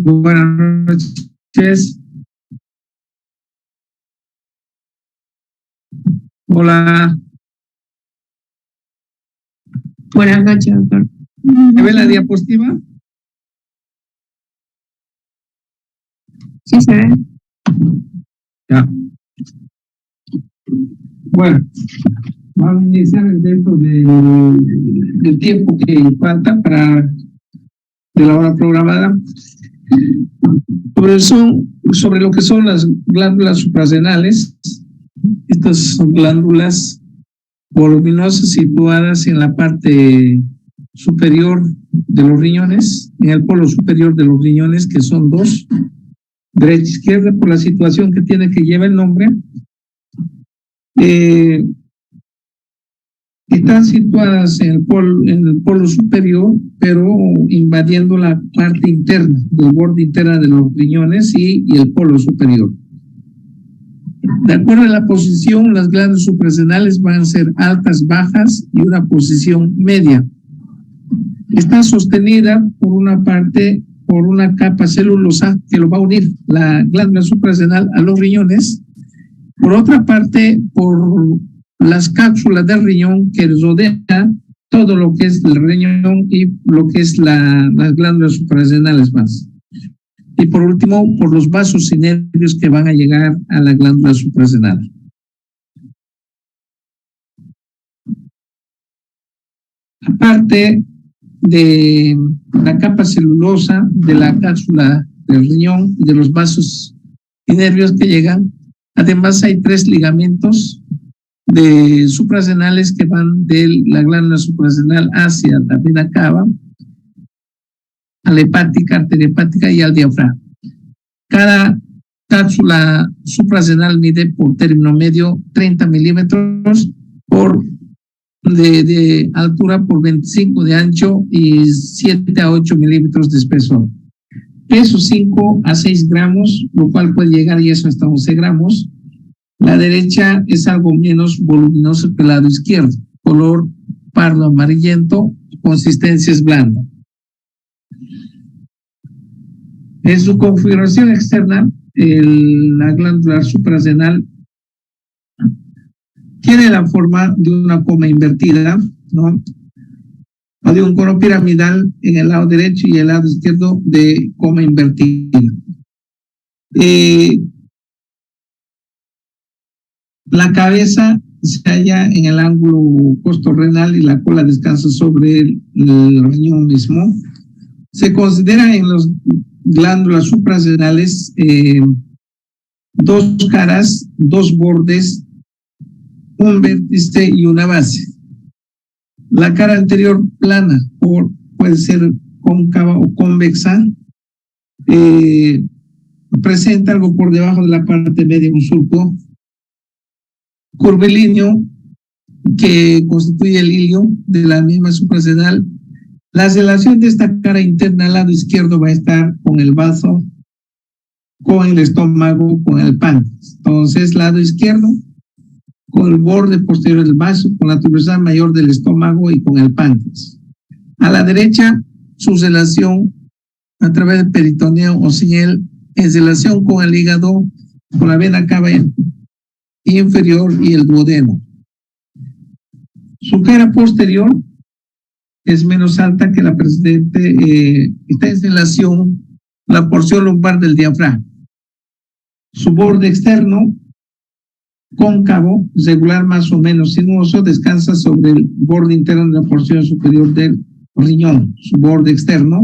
Buenas noches. Hola. Buenas noches, doctor. ¿Se ve la diapositiva? Sí, se ve. Ya. Bueno, vamos a iniciar dentro del tiempo que falta de la hora programada. Sobre lo que son las glándulas suprarrenales. Estas son glándulas voluminosas situadas en la parte superior de los riñones, en el polo superior de los riñones, que son dos, derecha e izquierda, por la situación que tiene, que lleva el nombre. Están situadas en el polo superior, pero invadiendo la parte interna, del borde interna de los riñones y el polo superior. De acuerdo a la posición, las glándulas suprarrenales van a ser altas, bajas y una posición media. Está sostenida por una parte, por una capa celulosa que lo va a unir la glándula suprarrenal a los riñones. Por otra parte, por las cápsulas del riñón que rodea todo lo que es el riñón y lo que es las glándulas suprarrenales más. Y por último, por los vasos y nervios que van a llegar a la glándula suprarrenal. Aparte de la capa celulosa, de la cápsula del riñón y de los vasos y nervios que llegan, además hay 3 ligamentos suprarrenales que van de la glándula suprarrenal hacia la vena cava, a la hepática, arteria hepática y al diafragma. Cada cápsula suprarrenal mide por término medio 30 milímetros de altura por 25 de ancho y 7 a 8 milímetros de espesor. Peso 5 a 6 gramos, lo cual puede llegar y eso hasta 11 gramos. La derecha es algo menos voluminoso que el lado izquierdo, color pardo amarillento, consistencia es blanda. En su configuración externa, la glándula suprarrenal tiene la forma de una coma invertida, ¿no? O de un cono piramidal en el lado derecho y el lado izquierdo de coma invertida. La cabeza se halla en el ángulo costorrenal y la cola descansa sobre el riñón mismo. Se considera en las glándulas suprarrenales 2 caras, 2 bordes, un vértice y una base. La cara anterior plana o puede ser cóncava o convexa. Presenta algo por debajo de la parte media, un surco curvilíneo que constituye el hilio de la misma suprarrenal. La relación de esta cara interna al lado izquierdo va a estar con el bazo, con el estómago, con el páncreas. Entonces, lado izquierdo, con el borde posterior del vaso, con la tuberosidad mayor del estómago y con el páncreas. A la derecha, su relación a través del peritoneo o sin él, en relación con el hígado, con la vena cava inferior y el duodeno. Su cara posterior es menos alta que la precedente, está en relación la porción lumbar del diafragma. Su borde externo, cóncavo, regular más o menos sinuoso, descansa sobre el borde interno de la porción superior del riñón, su borde externo,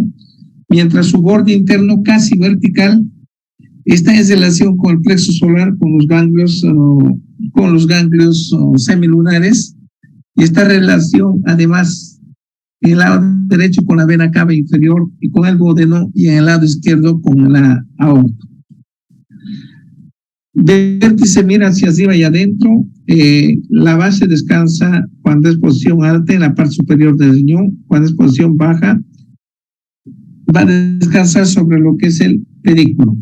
mientras su borde interno casi vertical está en relación con el plexo solar, con los ganglios semilunares, y esta relación además en el lado derecho con la vena cava inferior y con el duodeno, y en el lado izquierdo con la aorta. De vértice mira hacia arriba y adentro. La base descansa cuando es posición alta en la parte superior del riñón, cuando es posición baja va a descansar sobre lo que es el pedículo.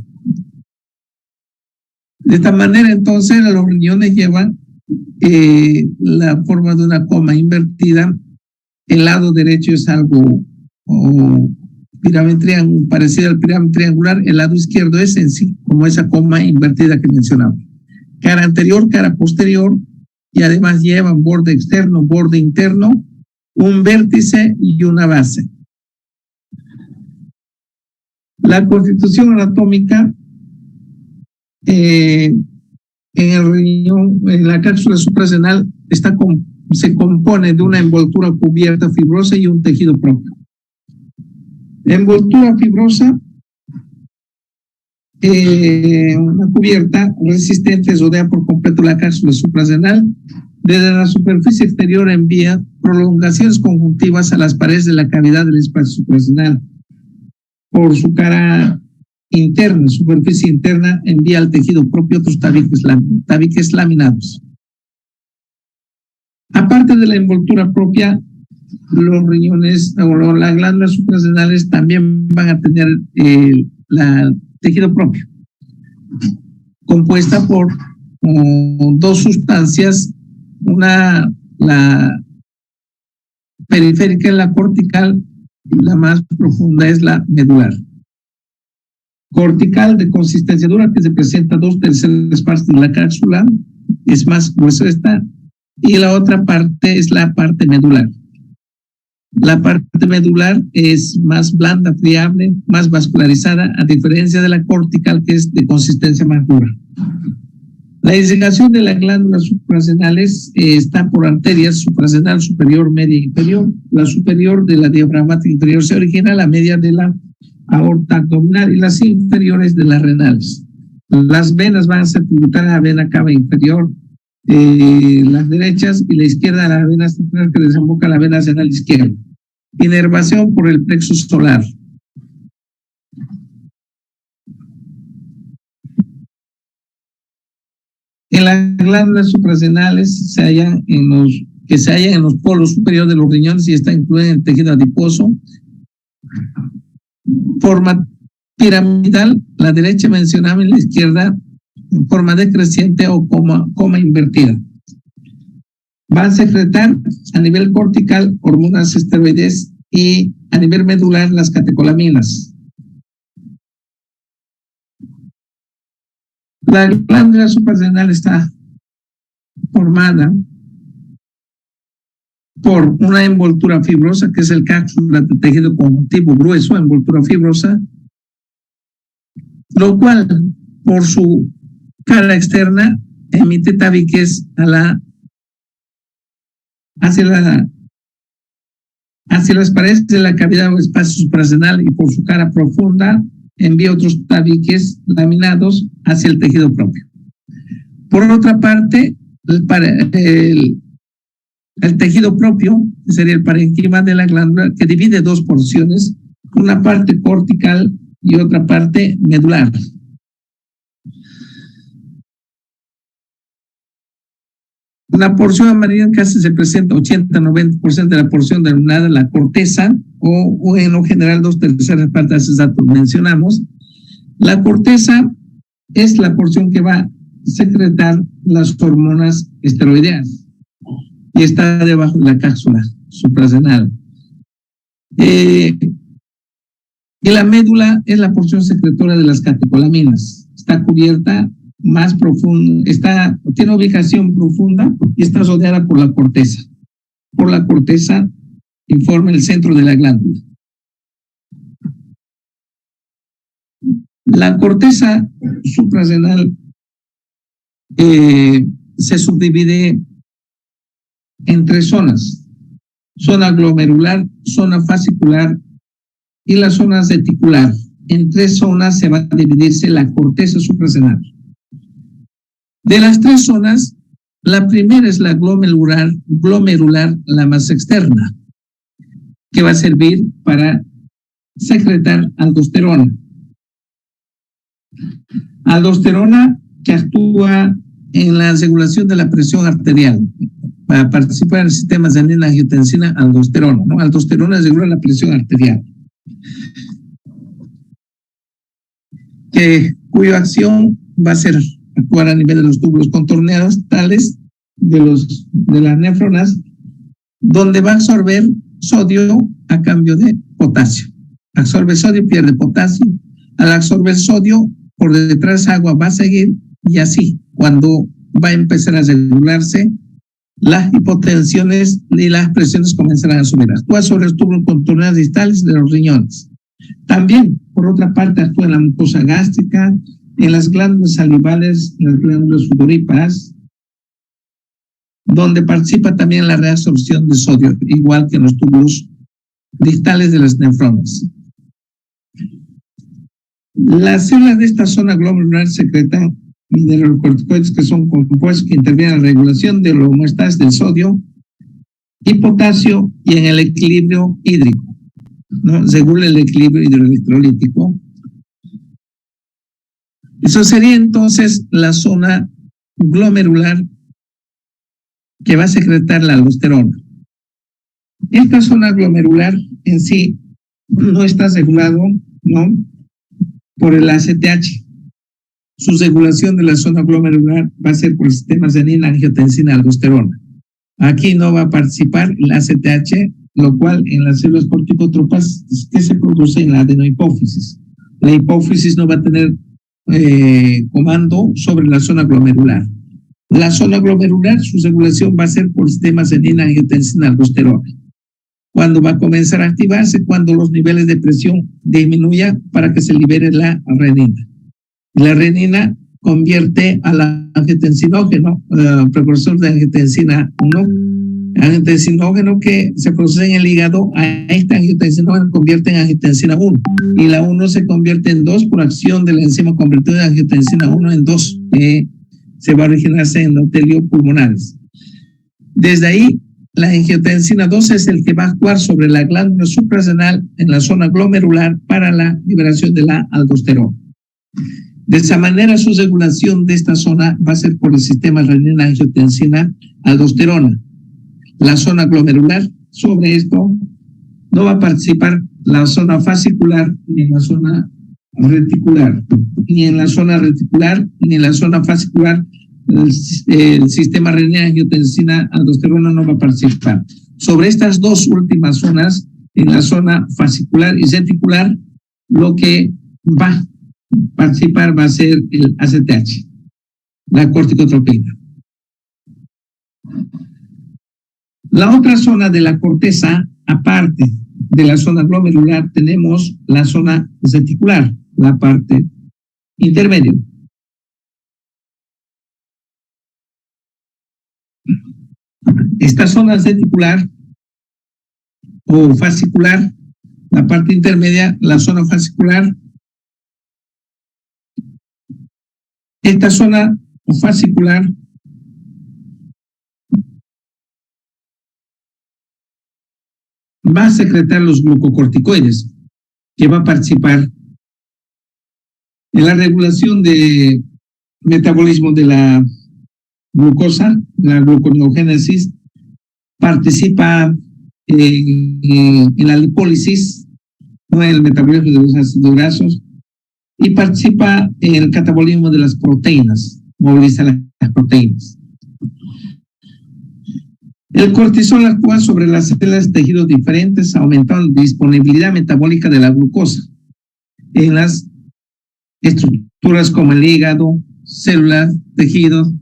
De esta manera, entonces, los riñones llevan la forma de una coma invertida. El lado derecho es algo pirámide parecida al pirámide triangular, el lado izquierdo es en sí como esa coma invertida que mencionaba. Cara anterior, cara posterior, y además llevan borde externo, borde interno, un vértice y una base. La constitución anatómica en el riñón, en la cápsula suprarrenal, se compone de una envoltura cubierta fibrosa y un tejido propio. La envoltura fibrosa, una cubierta resistente, rodea por completo la cápsula suprarrenal. Desde la superficie exterior envía prolongaciones conjuntivas a las paredes de la cavidad del espacio suprarrenal. Por su cara interna, superficie interna, envía al tejido propio otros tabiques laminados. Aparte de la envoltura propia, los riñones o las glándulas suprarrenales también van a tener el tejido propio, compuesta por dos sustancias, una la periférica y la cortical, y la más profunda es la medular. Cortical de consistencia dura, que se presenta 2/3 partes de la cápsula, es más gruesa esta, y la otra parte es la parte medular. La parte medular es más blanda, friable, más vascularizada, a diferencia de la cortical, que es de consistencia más dura. La irrigación de las glándulas suprarrenales está por arterias suprarrenal superior, media e inferior. La superior de la diafragmática inferior se origina, la media de la aorta abdominal y las inferiores de las renales. Las venas van a ser tributarias a la vena cava inferior, las derechas, y la izquierda la vena central que desemboca la vena renal izquierda. Inervación por el plexo solar. En las glándulas suprarrenales se hallan en los polos superiores de los riñones y está incluida en el tejido adiposo. Forma piramidal, la derecha mencionada y la izquierda en forma decreciente o coma invertida. Va a secretar a nivel cortical hormonas esteroides y a nivel medular las catecolaminas. La glándula suprarrenal está formada por una envoltura fibrosa, que es el cápsula de tejido conjuntivo grueso, envoltura fibrosa, lo cual, por su cara externa, emite tabiques hacia las paredes de la cavidad o espacio suprarrenal, y por su cara profunda envía otros tabiques laminados hacia el tejido propio. Por otra parte, el tejido propio sería el parenquima de la glándula, que divide dos porciones, una parte cortical y otra parte medular. La porción amarilla casi se presenta 80-90% de la porción denominada la corteza, o en lo general 2/3 partes de esos datos mencionamos. La corteza es la porción que va a secretar las hormonas esteroideas y está debajo de la cápsula suprarrenal. Y la médula es la porción secretora de las catecolaminas. Está cubierta más profunda, tiene ubicación profunda y está rodeada por la corteza. Por la corteza informa el centro de la glándula. La corteza suprarrenal se subdivide en 3 zonas: zona glomerular, zona fascicular y la zona reticular. En 3 zonas se va a dividirse la corteza suprarrenal. De las 3 zonas, la primera es la glomerular, la más externa, que va a servir para secretar aldosterona. Aldosterona que actúa en la regulación de la presión arterial, para participar en el sistema de renin-angiotensina, aldosterona, ¿no? Aldosterona regula la presión arterial, cuya acción va a ser actuar a nivel de los túbulos contorneados tales de las nefronas, donde va a absorber sodio a cambio de potasio. absorbe sodio, pierde potasio. Al absorber sodio, por detrás agua va a seguir y así, cuando va a empezar a regularse, las hipotensiones y las presiones comenzarán a subir. Actúa sobre los túbulos contorneados distales de los riñones. También, por otra parte, actúa en la mucosa gástrica, en las glándulas salivales, en las glándulas sudoríparas, donde participa también en la reabsorción de sodio, igual que en los túbulos distales de las nefronas. Las células de esta zona glomerular secretan mineralocorticoides que son compuestos que intervienen en la regulación de la homeostasis del sodio y potasio y en el equilibrio hídrico, ¿no? Según el equilibrio hidroelectrolítico. Eso sería entonces la zona glomerular que va a secretar la aldosterona. Esta zona glomerular en sí no está regulado, ¿no?, por el ACTH. Su regulación de la zona glomerular va a ser por el sistema renina, angiotensina, aldosterona. Aquí no va a participar el ACTH, lo cual en las células corticotropas que se produce en la adenohipófisis. La hipófisis no va a tener comando sobre la zona glomerular. La zona glomerular, su regulación va a ser por el sistema renina, angiotensina, aldosterona. Cuando va a comenzar a activarse, cuando los niveles de presión disminuyan para que se libere la renina. La renina convierte a la angiotensinógeno, precursor de angiotensina 1, angiotensinógeno que se produce en el hígado, a este angiotensinógeno convierte en angiotensina 1 y la 1 se convierte en 2 por acción de la enzima convertida de angiotensina 1 en 2, que se va a originarse en endotelios pulmonares. Desde ahí, la angiotensina 2 es el que va a actuar sobre la glándula suprarrenal en la zona glomerular para la liberación de la aldosterona. De esa manera, su regulación de esta zona va a ser por el sistema renina-angiotensina-aldosterona. La zona glomerular, sobre esto, no va a participar la zona fascicular ni en la zona reticular, ni en la zona reticular ni en la zona fascicular. El sistema renina-angiotensina-aldosterona no va a participar. Sobre estas dos últimas zonas, en la zona fascicular y reticular, lo que va a participar va a ser el ACTH, la corticotropina. La otra zona de la corteza, aparte de la zona glomerular, tenemos la zona reticular, la parte intermedia. Esta zona reticular o fascicular, la parte intermedia, la zona fascicular. Esta zona fascicular va a secretar los glucocorticoides, que va a participar en la regulación de metabolismo de la glucosa, la gluconeogénesis, participa en la lipólisis, no en el metabolismo de los ácidos grasos, y participa en el catabolismo de las proteínas, moviliza las proteínas. El cortisol actúa sobre las células de tejidos diferentes, aumentando la disponibilidad metabólica de la glucosa en las estructuras como el hígado, células, tejidos.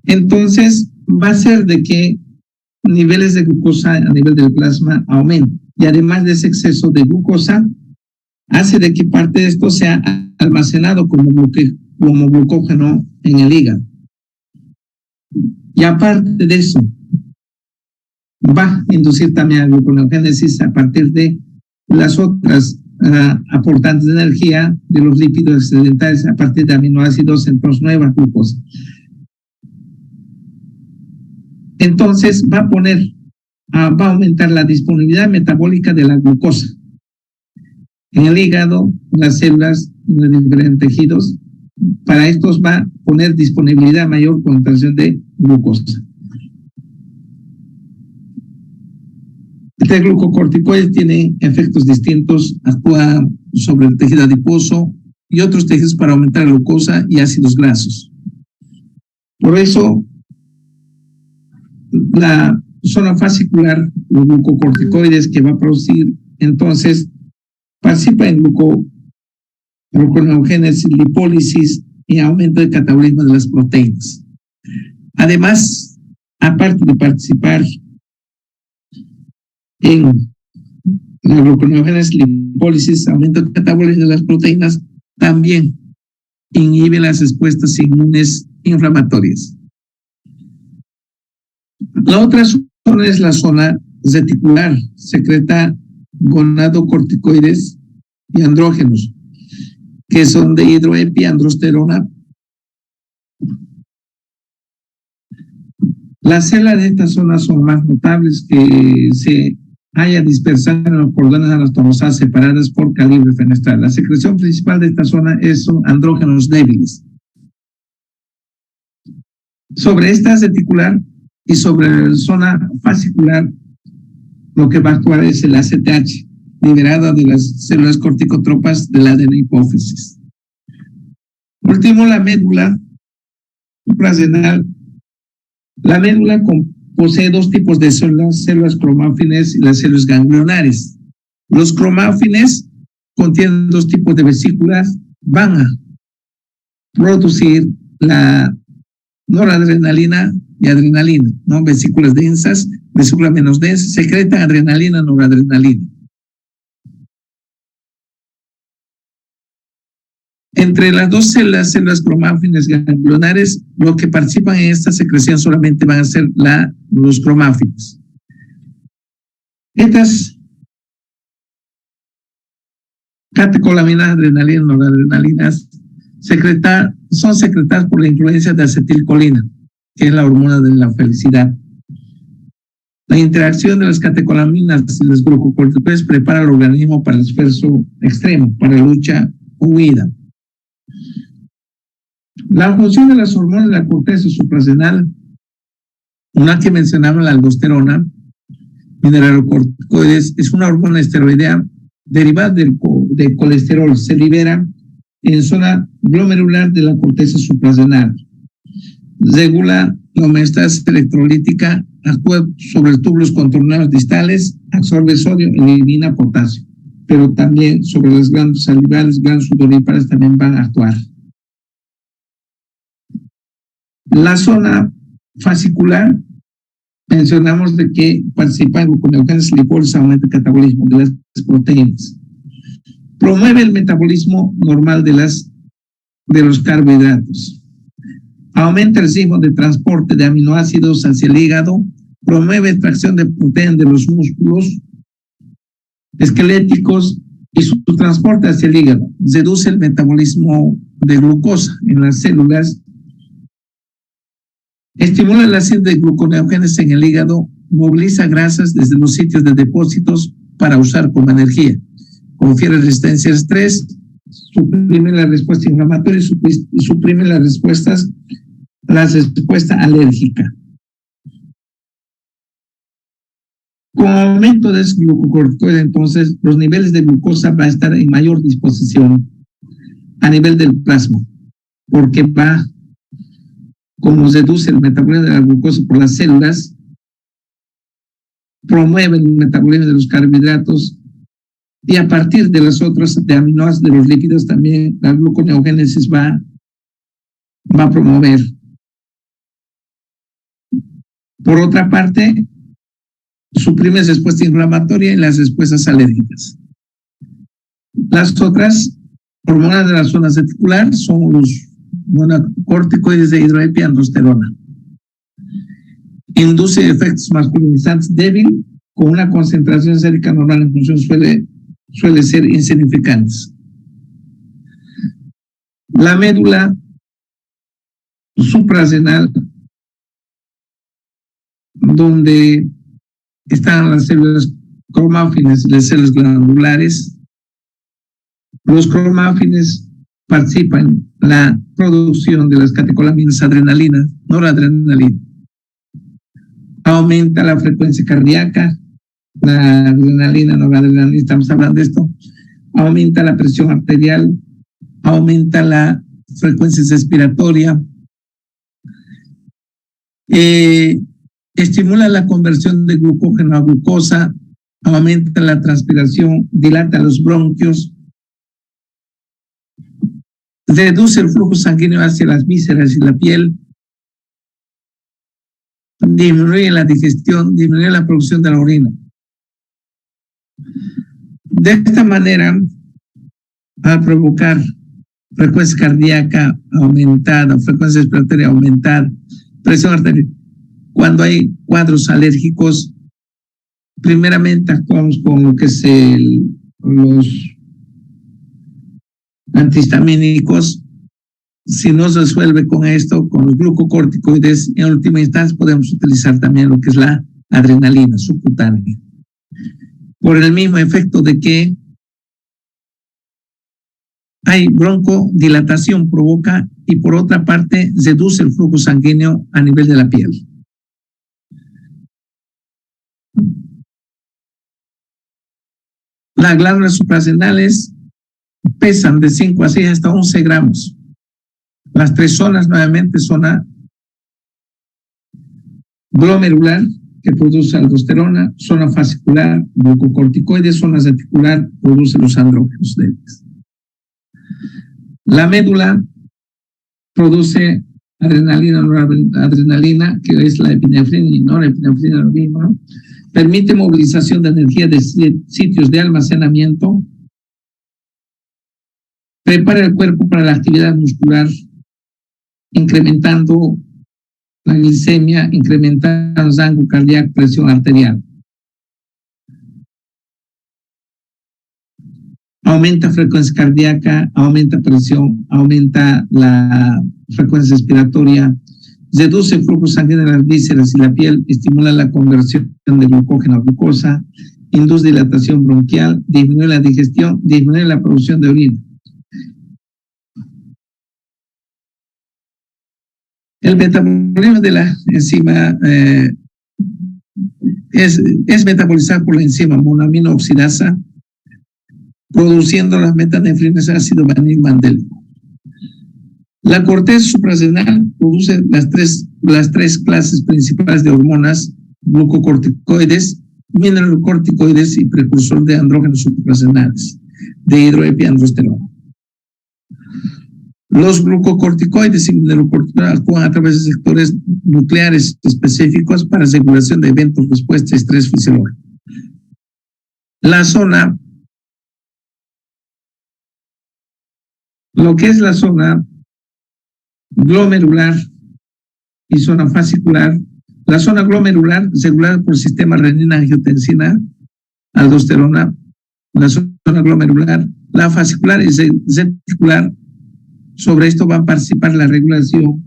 Entonces, va a ser de que niveles de glucosa a nivel del plasma aumenten. Y además de ese exceso de glucosa, hace de que parte de esto sea almacenado como glucógeno en el hígado. Y aparte de eso, va a inducir también la gluconeogénesis a partir de las otras aportantes de energía de los lípidos excedentales a partir de aminoácidos en nuevas glucosa. Entonces va a aumentar la disponibilidad metabólica de la glucosa en el hígado, en las células, en los diferentes tejidos. Para estos va a poner disponibilidad, mayor concentración de glucosa. Este glucocorticoide tiene efectos distintos, actúa sobre el tejido adiposo y otros tejidos para aumentar la glucosa y ácidos grasos. Por eso, la zona fascicular, los glucocorticoides que va a producir, entonces participa en gluconeogénesis, lipólisis y aumento del catabolismo de las proteínas. Además, aparte de participar en la gluconeogénesis, lipólisis, aumento del catabolismo de las proteínas, también inhibe las respuestas inmunes inflamatorias. La otra zona es la zona reticular, secreta gonadocorticoides y andrógenos, que son de hidroepiandrosterona. Las células de esta zona son más notables que se haya dispersado en los cordones anastomosadas separadas por calibre fenestral. La secreción principal de esta zona son andrógenos débiles. Sobre esta reticular y sobre la zona fascicular, lo que va a actuar es el ACTH, liberado de las células corticotropas de la adenohipófisis. Por último, la médula suprarrenal. La médula posee dos tipos de células cromáfines y las células ganglionares. Los cromáfines contienen dos tipos de vesículas, van a producir la noradrenalina y adrenalina, ¿no? Vesículas densas, vesículas menos densas, secretan adrenalina, noradrenalina. Entre las dos células cromáfines ganglionares, lo que participan en esta secreción solamente van a ser los cromáfines. Estas catecolaminas, adrenalina, noradrenalinas, son secretadas por la influencia de acetilcolina, que es la hormona de la felicidad. La interacción de las catecolaminas y los glucocorticoides prepara al organismo para el esfuerzo extremo, para la lucha o huida. La función de las hormonas de la corteza suprarrenal, una que mencionamos, la aldosterona, mineralocorticoides, es una hormona esteroidea derivada de colesterol, se libera en zona glomerular de la corteza suprarrenal. Regula la homeostasis electrolítica, actúa sobre los túbulos contornados distales, absorbe sodio y elimina potasio, pero también sobre las glándulas salivales, glándulas sudoríparas también van a actuar. La zona fascicular, mencionamos de que participa en gluconeogénesis, lipólisis, aumenta el catabolismo de las proteínas. Promueve el metabolismo normal de los carbohidratos. Aumenta el ritmo de transporte de aminoácidos hacia el hígado. Promueve extracción de proteínas de los músculos esqueléticos y su transporte hacia el hígado. Reduce el metabolismo de glucosa en las células. Estimula la síntesis de gluconeogénesis en el hígado. Moviliza grasas desde los sitios de depósitos para usar como energía. Confiere resistencia al estrés, suprime la respuesta inflamatoria y suprime la respuesta alérgica. Con aumento de ese glucocorticoide, entonces, los niveles de glucosa van a estar en mayor disposición a nivel del plasma, porque como reduce el metabolismo de la glucosa por las células, promueve el metabolismo de los carbohidratos, y a partir de las otras de aminoácidos de los líquidos también la gluconeogénesis va a promover. Por otra parte, suprime respuesta inflamatoria y las respuestas alérgicas. Las otras hormonas de la zona reticular son los monocorticoides de hidroepiandrosterona. Induce efectos masculinizantes débil con una concentración sérica normal en función suele ser insignificantes. La médula suprarrenal, donde están las células cromáfines y las células glandulares. Los cromáfines participan en la producción de las catecolaminas, adrenalina, noradrenalina. Aumenta la frecuencia cardíaca, la adrenalina, noradrenalina, estamos hablando de esto. Aumenta la presión arterial, aumenta la frecuencia respiratoria. estimula la conversión de glucógeno a glucosa, aumenta la transpiración, dilata los bronquios, reduce el flujo sanguíneo hacia las vísceras y la piel, disminuye la digestión, disminuye la producción de la orina. De esta manera, al provocar frecuencia cardíaca aumentada, frecuencia respiratoria aumentada, presión arterial, cuando hay cuadros alérgicos, primeramente actuamos con lo que es los antihistamínicos. Si no se resuelve con esto, con los glucocorticoides, en última instancia podemos utilizar también lo que es la adrenalina subcutánea. Por el mismo efecto de que hay broncodilatación, provoca, y por otra parte reduce el flujo sanguíneo a nivel de la piel. Las glándulas suprarrenales pesan de 5 a 6 hasta 11 gramos. Las tres zonas, nuevamente, zona glomerular, que produce aldosterona, zona fascicular, glucocorticoides, zona reticular, produce los andrógenos débiles. La médula produce adrenalina, noradrenalina, que es la epinefrina y norepinefrina, lo mismo, ¿no? Permite movilización de energía de sitios de almacenamiento, prepara el cuerpo para la actividad muscular, incrementando la glicemia, incrementando el rango cardíaco, presión arterial. Aumenta frecuencia cardíaca, aumenta presión, aumenta la frecuencia respiratoria, reduce el flujo sanguíneo de las vísceras y la piel, estimula la conversión de glucógeno a glucosa, induce dilatación bronquial, disminuye la digestión, disminuye la producción de orina. El metabolismo de la enzima es metabolizado por la enzima monoamino oxidasa, produciendo las metanefrinas ácido vanil-mandélico. La corteza suprarrenal produce las tres clases principales de hormonas: glucocorticoides, mineralocorticoides y precursor de andrógenos suprarrenales, de hidroepiandrosterona. Los glucocorticoides y mineralocorticoides actúan a través de sectores nucleares específicos para regulación de eventos, respuesta a estrés fisiológico. Lo que es la zona glomerular y zona fascicular, la zona glomerular regulada por el sistema renina-angiotensina, aldosterona, la zona glomerular, la fascicular y reticular. Sobre esto va a participar la regulación,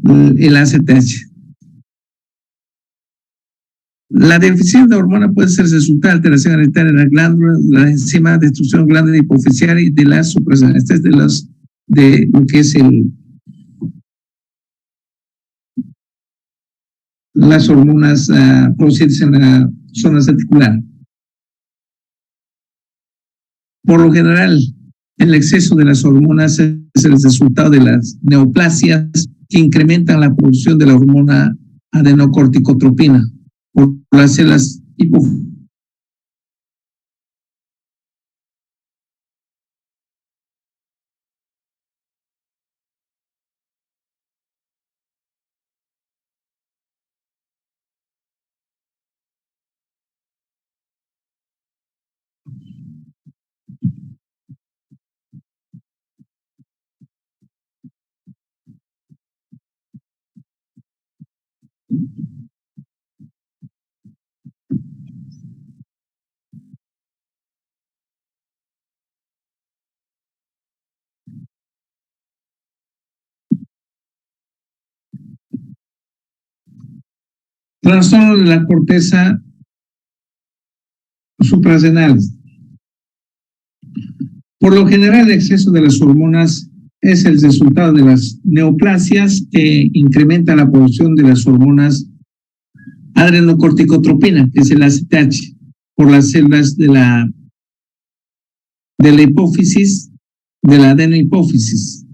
el ACTH. La deficiencia de hormona puede ser resultado de alteración hereditaria de la glándula, la enzima de destrucción glándula hipoficiaria y de la supresión. Este es de lo que es las hormonas producidas en la zona reticular. Por lo general, el exceso de las hormonas es el resultado de las neoplasias que incrementan la producción de la hormona adenocorticotropina por las células hipofisales. Trastorno de la corteza suprarrenal. Por lo general, el exceso de las hormonas es el resultado de las neoplasias que incrementan la producción de las hormonas adrenocorticotropina, que es el ACTH, por las células de la hipófisis, de la adenohipófisis.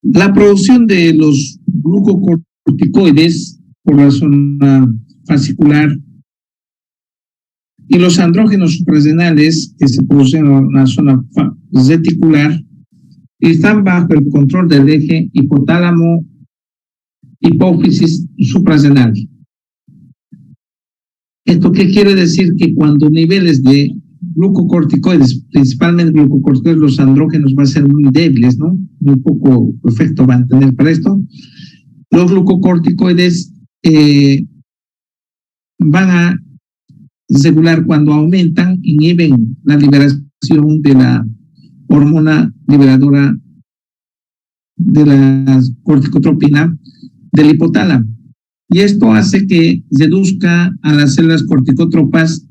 La producción de los glucocorticoides por la zona fascicular y los andrógenos suprarrenales que se producen en la zona reticular están bajo el control del eje hipotálamo hipófisis suprarrenal. ¿Esto qué quiere decir? Que cuando niveles de glucocorticoides, principalmente glucocorticoides, los andrógenos van a ser muy débiles, ¿no? Muy poco efecto van a tener para esto. Los glucocorticoides van a regular cuando aumentan, inhiben la liberación de la hormona liberadora de la corticotropina del hipotálamo. Y esto hace que reduzca a las células corticotropas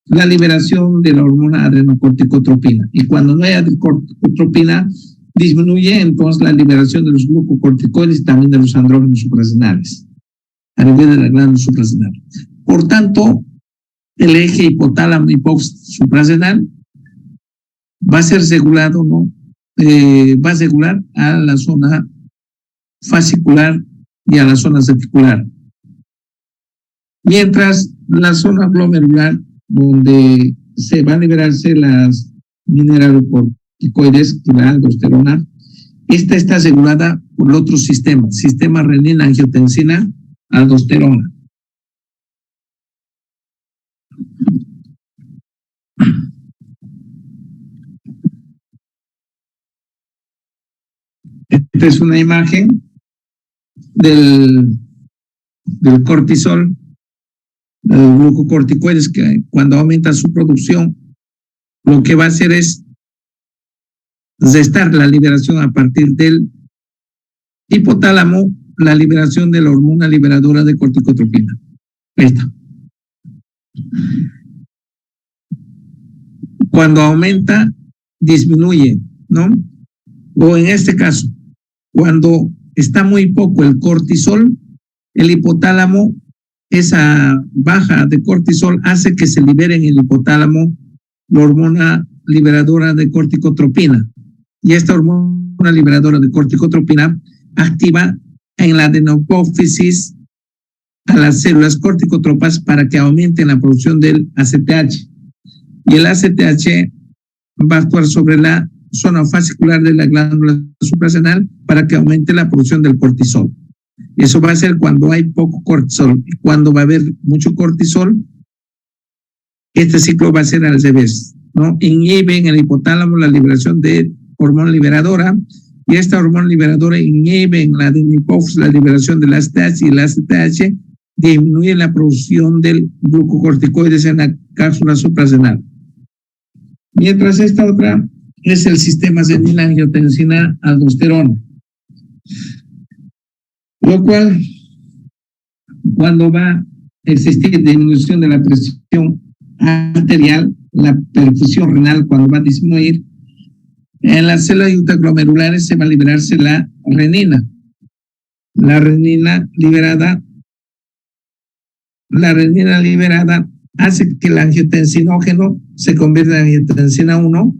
la liberación de la hormona adrenocorticotropina. Y cuando no hay adrenocorticotropina, disminuye entonces la liberación de los glucocorticoides y también de los andrógenos suprarrenales a nivel de la glándula suprarrenal. Por tanto, el eje hipotálamo hipófisis suprarrenal va a ser regulado, ¿no? Va a regular a la zona fascicular y a la zona reticular. Mientras la zona glomerular, donde se van a liberarse las mineralocorticoides y la aldosterona, esta está regulada por el otro sistema renina, angiotensina, aldosterona. Esta es una imagen del cortisol, de los glucocorticoides, que cuando aumenta su producción, lo que va a hacer es restar la liberación a partir del hipotálamo, la liberación de la hormona liberadora de corticotropina. Esta. Cuando aumenta, disminuye, ¿no? O en este caso, cuando está muy poco el cortisol, el hipotálamo, esa baja de cortisol hace que se libere en el hipotálamo la hormona liberadora de corticotropina. Y esta hormona liberadora de corticotropina activa en la adenopófisis a las células corticotropas para que aumenten la producción del ACTH. Y el ACTH va a actuar sobre la zona fascicular de la glándula suprarrenal para que aumente la producción del cortisol. Eso va a ser cuando hay poco cortisol. Y cuando va a haber mucho cortisol, este ciclo va a ser al revés, ¿no? Inhibe en el hipotálamo la liberación de hormona liberadora, y esta hormona liberadora inhibe en la adenopófisis la liberación del ACTH, y el ACTH disminuye la producción del glucocorticoides en la cápsula suprarrenal. Mientras esta otra es el sistema renina, angiotensina, aldosterona. Lo cual, cuando va a existir disminución de la presión arterial, la perfusión renal, cuando va a disminuir, en las células intraglomerulares se va a liberarse la renina. La renina liberada hace que el angiotensinógeno se convierta en angiotensina 1.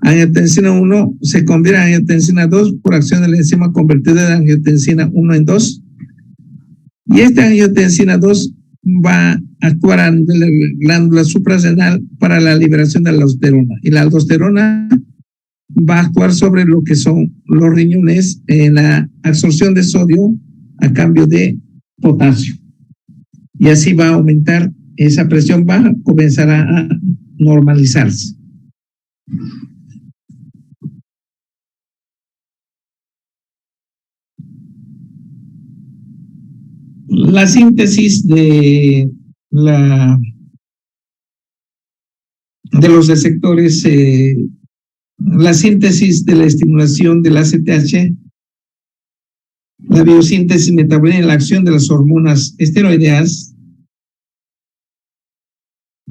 Angiotensina 1 se convierte en angiotensina 2 por acción de la enzima convertida de angiotensina 1 en 2. Y esta angiotensina 2 va a actuar a nivel de la glándula suprarrenal para la liberación de la aldosterona. Y la aldosterona va a actuar sobre lo que son los riñones en la absorción de sodio a cambio de potasio. Y así va a aumentar esa presión baja, comenzará a normalizarse. La síntesis de los receptores, la síntesis de la estimulación del ACTH, la biosíntesis metabólica y la acción de las hormonas esteroideas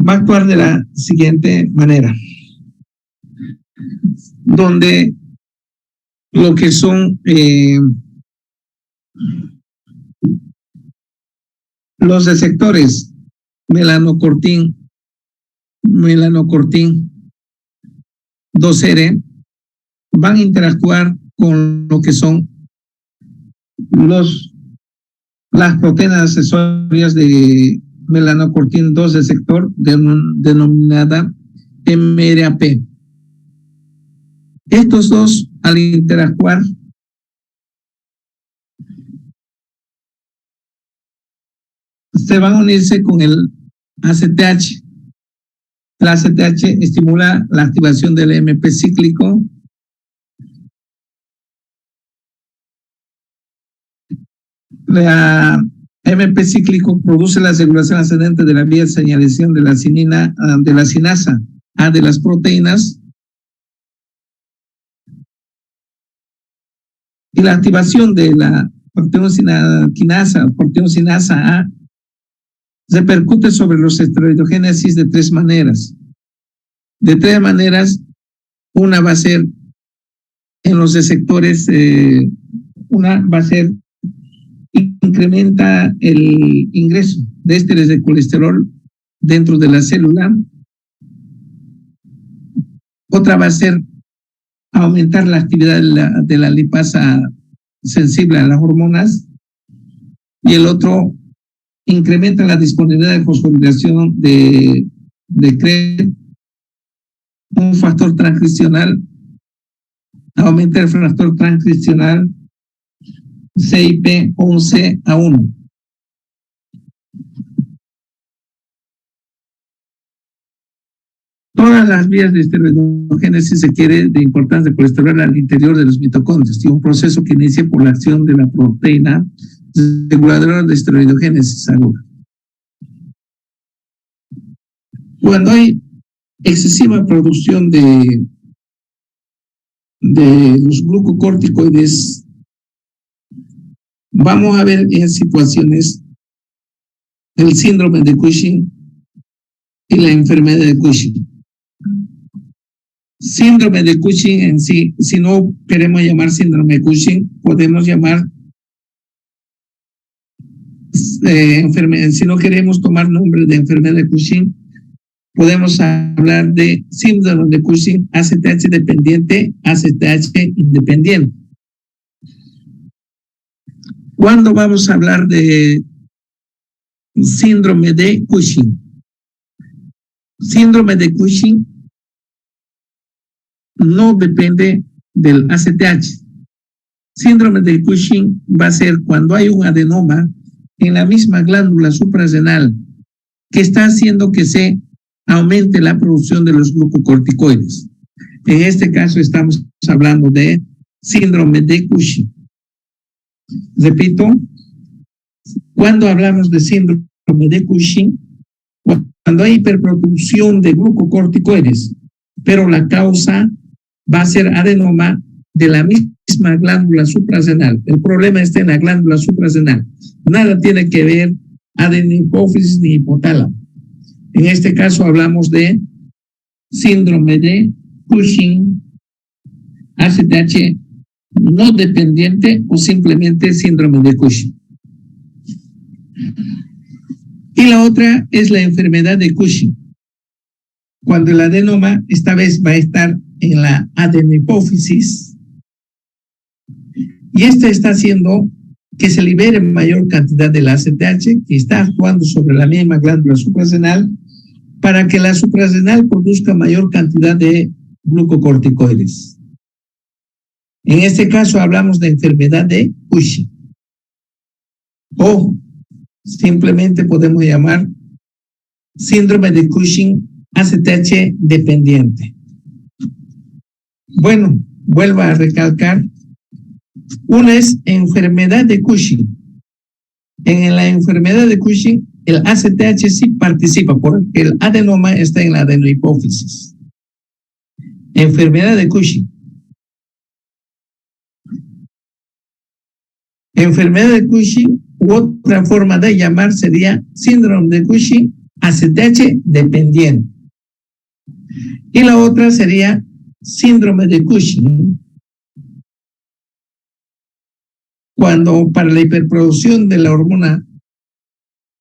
va a actuar de la siguiente manera, donde lo que son los receptores melanocortin 2R van a interactuar con lo que son las proteínas accesorias de melanocortin 2 del sector denominada MRAP. Estos dos, al interactuar, se van a unirse con el ACTH. El ACTH estimula la activación del MP cíclico. La MP cíclico produce la regulación ascendente de la vía de señalización de la sinasa A de las proteínas. Y la activación de la proteosinasa A repercute sobre los esteroidogénesis de tres maneras. Una va a ser en los receptores, una va a ser incrementa el ingreso de ésteres de colesterol dentro de la célula. Otra va a ser aumentar la actividad de la lipasa sensible a las hormonas. Y el otro incrementa la disponibilidad de fosforilación de CREAT, un factor transcripcional, aumenta el factor transcripcional CYP11A1. Todas las vías de esteroidogénesis requieren de importancia de colesterol al interior de los mitocondrios y un proceso que inicia por la acción de la proteína reguladora de esteroidogénesis aguda. Cuando hay excesiva producción de los glucocorticoides, vamos a ver en situaciones el síndrome de Cushing y la enfermedad de Cushing. Síndrome de Cushing en sí, si no queremos llamar síndrome de Cushing, podemos llamar si no queremos tomar nombre de enfermedad de Cushing, podemos hablar de síndrome de Cushing, ACTH dependiente, ACTH independiente. ¿Cuándo vamos a hablar de síndrome de Cushing? Síndrome de Cushing no depende del ACTH. Síndrome de Cushing va a ser cuando hay un adenoma en la misma glándula suprarrenal que está haciendo que se aumente la producción de los glucocorticoides. En este caso estamos hablando de síndrome de Cushing. Repito, cuando hablamos de síndrome de Cushing, cuando hay hiperproducción de glucocorticoides, pero la causa va a ser adenoma de la misma glándula suprarrenal. El problema está en la glándula suprarrenal. Nada tiene que ver adenopófisis ni hipotálamo. En este caso hablamos de síndrome de Cushing, ACTH no dependiente o simplemente síndrome de Cushing. Y la otra es la enfermedad de Cushing, cuando el adenoma esta vez va a estar en la adenopófisis y esta está haciendo que se libere mayor cantidad del ACTH que está actuando sobre la misma glándula suprarrenal para que la suprarrenal produzca mayor cantidad de glucocorticoides. En este caso hablamos de enfermedad de Cushing. O simplemente podemos llamar síndrome de Cushing ACTH dependiente. Bueno, vuelvo a recalcar. Una es enfermedad de Cushing. En la enfermedad de Cushing, el ACTH sí participa porque el adenoma está en la adenohipófisis. Enfermedad de Cushing. Enfermedad de Cushing, u otra forma de llamar sería síndrome de Cushing ACTH dependiente. Y la otra sería síndrome de Cushing, cuando para la hiperproducción de la hormona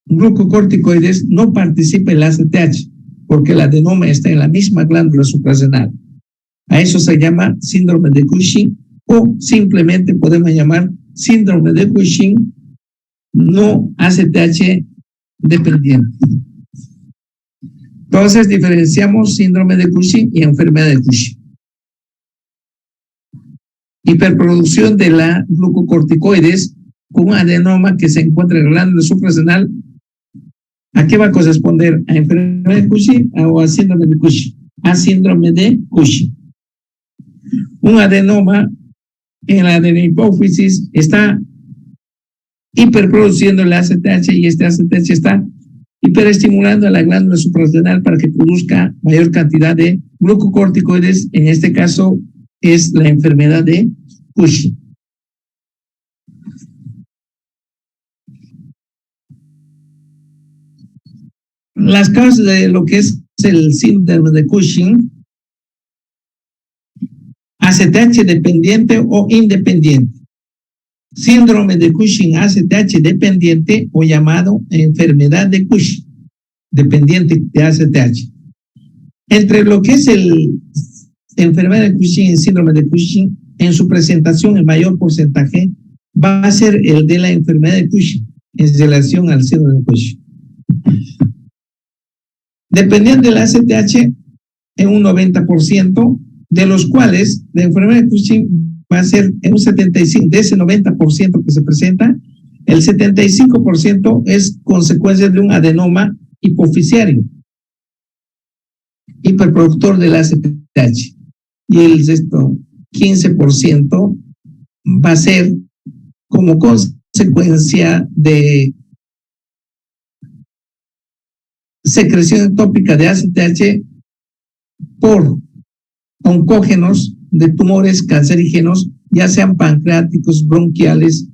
glucocorticoides no participa el ACTH, porque el adenoma está en la misma glándula suprarrenal. A eso se llama síndrome de Cushing o simplemente podemos llamar síndrome de Cushing no ACTH dependiente. Entonces diferenciamos síndrome de Cushing y enfermedad de Cushing. Hiperproducción de la glucocorticoides con un adenoma que se encuentra en la glándula suprarrenal. ¿A qué va a corresponder? ¿A enfermedad de Cushing o a síndrome de Cushing? A síndrome de Cushing. Un adenoma en la adenopófisis está hiperproduciendo el ACTH y este ACTH está hiperestimulando a la glándula suprarrenal para que produzca mayor cantidad de glucocorticoides. En este caso es la enfermedad de Cushing. Las causas de lo que es el síndrome de Cushing: ACTH dependiente o independiente. Síndrome de Cushing ACTH dependiente o llamado enfermedad de Cushing dependiente de ACTH. Entre lo que es el enfermedad de Cushing y síndrome de Cushing, en su presentación el mayor porcentaje va a ser el de la enfermedad de Cushing en relación al síndrome de Cushing. Dependiente del ACTH en un 90%, de los cuales la enfermedad de Cushing va a ser en un 75%, de ese 90% que se presenta, el 75% es consecuencia de un adenoma hipofisiario, hiperproductor del ACTH. Y el resto, 15%, va a ser como consecuencia de secreción ectópica de ACTH por oncógenos de tumores cancerígenos, ya sean pancreáticos, bronquiales,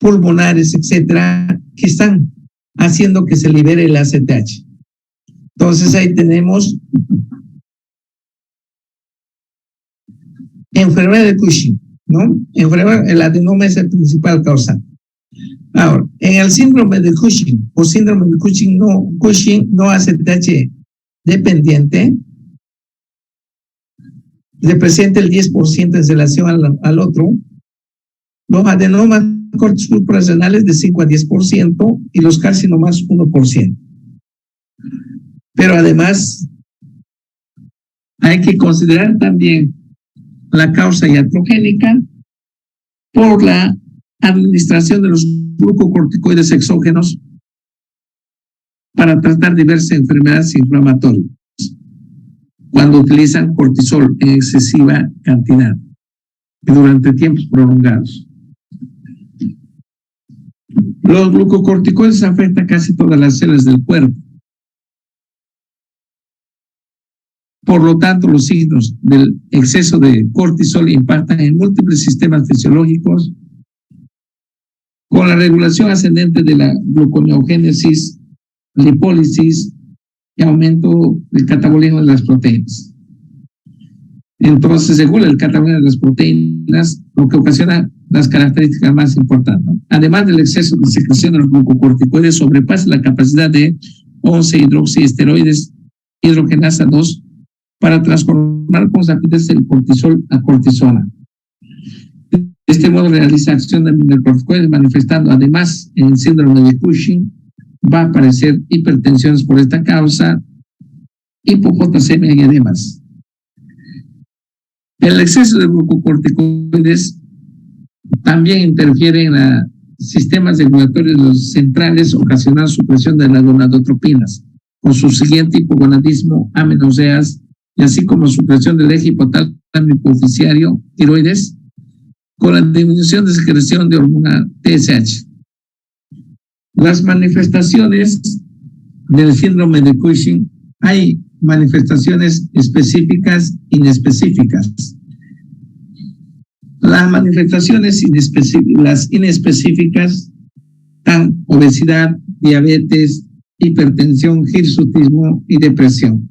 pulmonares, etcétera, que están haciendo que se libere el ACTH. Entonces ahí tenemos enfermedad de Cushing, ¿no? El adenoma es el principal causante. Ahora, en el síndrome de Cushing o síndrome de Cushing no ACTH dependiente, representa el 10% en relación al otro. Los adenomas suprarrenales de 5 a 10% y los carcinomas 1%. Pero además hay que considerar también la causa iatrogénica por la administración de los glucocorticoides exógenos para tratar diversas enfermedades inflamatorias cuando utilizan cortisol en excesiva cantidad y durante tiempos prolongados. Los glucocorticoides afectan casi todas las células del cuerpo. Por lo tanto, los signos del exceso de cortisol impactan en múltiples sistemas fisiológicos con la regulación ascendente de la gluconeogénesis, lipólisis y aumento del catabolismo de las proteínas. Entonces, según el catabolismo de las proteínas, lo que ocasiona las características más importantes, ¿no? Además del exceso de secreción de los glucocorticoides, sobrepasa la capacidad de 11 hidroxiesteroides hidrogenasa 2 para transformar con rapidez el cortisol a cortisona. De este modo realiza acción del corticoide, manifestando además en el síndrome de Cushing va a aparecer hipertensiones por esta causa, hipoglucemia y edemas. El exceso de glucocorticoides también interfiere en los sistemas regulatorios centrales, ocasionando supresión de las gonadotropinas, con su siguiente hipogonadismo, amenorreas, y así como supresión del eje hipotálamo hipofisiario tiroides, con la disminución de secreción de hormona TSH. Las manifestaciones del síndrome de Cushing, hay manifestaciones específicas, inespecíficas. Las manifestaciones inespecíficas están obesidad, diabetes, hipertensión, hirsutismo y depresión.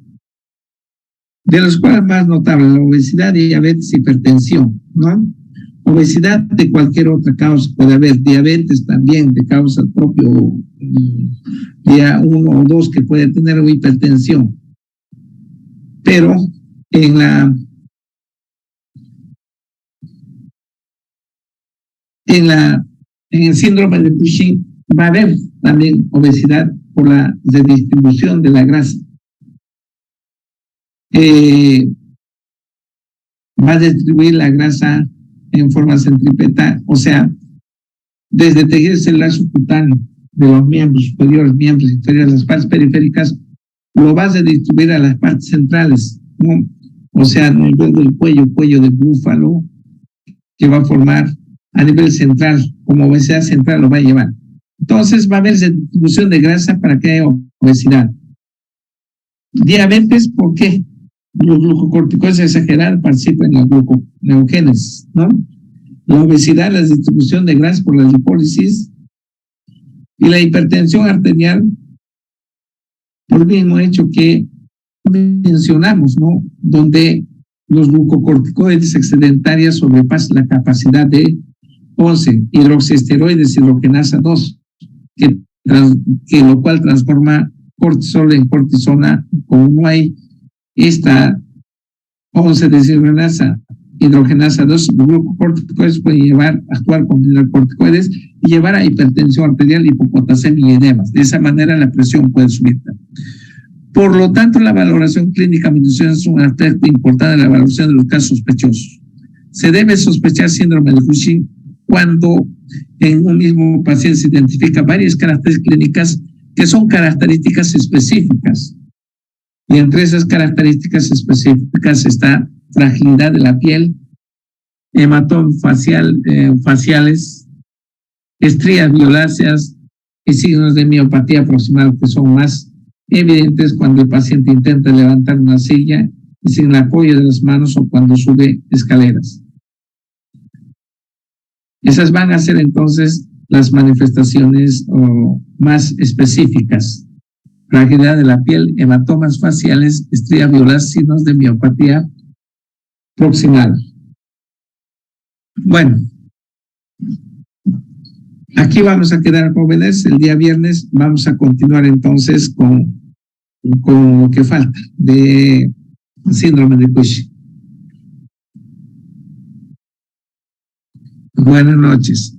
De los cuales más notable, la obesidad, diabetes, hipertensión, ¿no? Obesidad de cualquier otra causa, puede haber diabetes también de causa propio, día 1 o 2 que puede tener hipertensión. Pero en el síndrome de Cushing va a haber también obesidad por la redistribución de la grasa. Va a distribuir la grasa en forma centrípeta, o sea, desde tejido celular subcutáneo de los miembros superiores, miembros inferiores, las partes periféricas, lo vas a distribuir a las partes centrales, ¿no? O sea, a nivel del cuello de búfalo, que va a formar a nivel central, como obesidad central lo va a llevar. Entonces va a haber distribución de grasa para que haya obesidad. Diabetes, ¿por qué? Los glucocorticoides exagerados participan en la gluconeogénesis, ¿no? La obesidad, la distribución de grasa por la lipólisis y la hipertensión arterial por el mismo hecho que mencionamos, ¿no? Donde los glucocorticoides excedentarios sobrepasan la capacidad de 11 hidroxiesteroides hidrogenasa 2, que lo cual transforma cortisol en cortisona. Como no hay esta 11 hidrogenasa 2, los glucocorticoides pueden actuar como hidrocorticoides y llevar a hipertensión arterial, hipopotasemia y edemas. De esa manera la presión puede subir. Por lo tanto, la valoración clínica minuciosa es un aspecto importante de la evaluación de los casos sospechosos. Se debe sospechar síndrome de Cushing cuando en un mismo paciente se identifican varias características clínicas que son características específicas. Y entre esas características específicas está fragilidad de la piel, hematomas faciales, estrías violáceas y signos de miopatía proximal que son más evidentes cuando el paciente intenta levantar una silla y sin el apoyo de las manos o cuando sube escaleras. Esas van a ser entonces las manifestaciones más específicas. Fragilidad de la piel, hematomas faciales, estrías violáceas, signos de miopatía proximal. Bueno, aquí vamos a quedar, jóvenes. El día viernes vamos a continuar entonces con lo que falta de síndrome de Cushing. Buenas noches.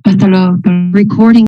Hasta luego. Recording.